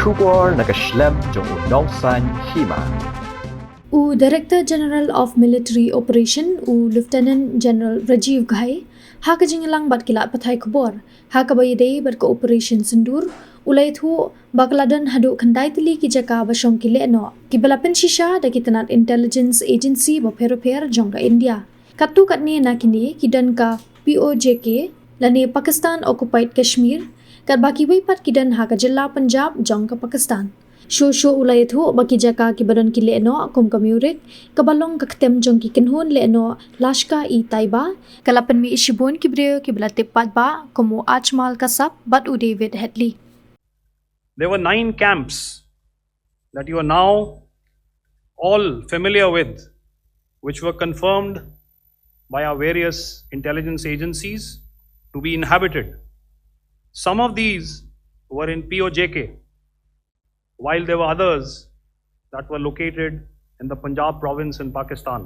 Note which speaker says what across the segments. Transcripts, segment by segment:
Speaker 1: Trooper nakaslem jong unausan Hima.
Speaker 2: Director General of Military Operation Lieutenant General Rajiv Ghai hakajingalang batkila pathai kubor hakabayde berka operation sendur ulai thu bakladan hadu khandai tili ki jaka basong ki LEHNOH ki bala PYNSHISHA da ki TNAT Intelligence Agency ba phero jongka India katu katni nakini kidan ka POJK lani Pakistan occupied Kashmir kat baki weipat kidan haka jilla Punjab jongka Pakistan Sho ulai thu baki jaka ki badan ki LEHNOH kum kamurik kabalong kaktem jong ki kinhun LEHNOH lashka I Taiba kalapan mi ishibun ki breo ki bala tepat ba kumu Ajmal Kasap but David Headley.
Speaker 3: There were 9 camps that you are now all familiar with, which were confirmed by our various intelligence agencies to be inhabited. Some of these were in POJK, while there were others that were located in the Punjab province in Pakistan.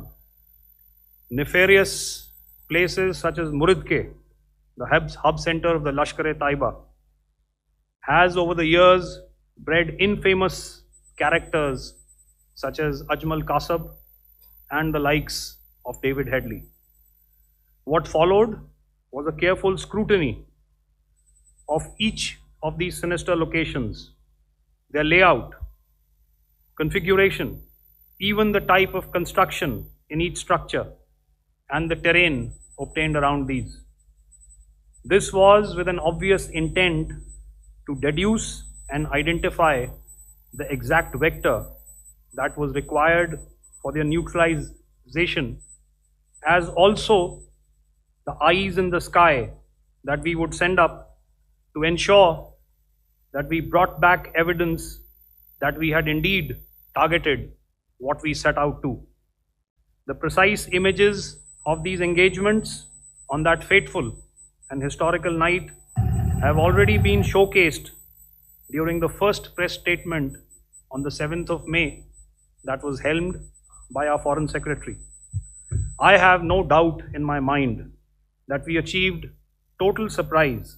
Speaker 3: Nefarious places such as Muridke, the hub center of the Lashkar-e-Taiba, has over the years bred infamous characters such as Ajmal Kasab and the likes of David Headley. What followed was a careful scrutiny of each of these sinister locations, their layout, configuration, even the type of construction in each structure, and the terrain obtained around these. This was with an obvious intent to deduce and identify the exact vector that was required for their neutralization, as also the eyes in the sky that we would send up to ensure that we brought back evidence that we had indeed targeted what we set out to. The precise images of these engagements on that fateful and historical night have already been showcased during the first press statement on the 7th of May that was helmed by our Foreign Secretary. I have no doubt in my mind that we achieved total surprise,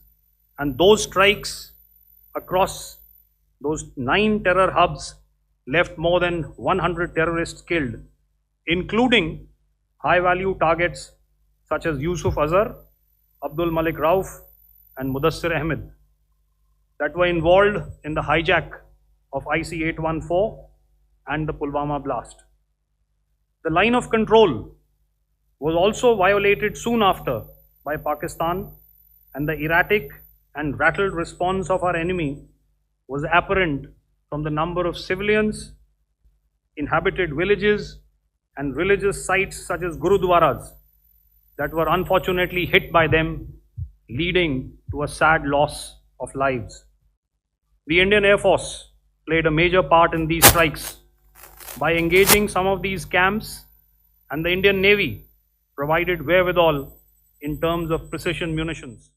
Speaker 3: and those strikes across those 9 terror hubs left more than 100 terrorists killed, including high-value targets such as Yusuf Azhar, Abdul Malik Rauf, and Mudassir Ahmed that were involved in the hijack of IC-814 and the Pulwama blast. The line of control was also violated soon after by Pakistan, and the erratic and rattled response of our enemy was apparent from the number of civilians, inhabited villages, and religious sites such as Gurudwaras that were unfortunately hit by them, leading to a sad loss of lives. The Indian Air Force played a major part in these strikes by engaging some of these camps, and the Indian Navy provided wherewithal in terms of precision munitions.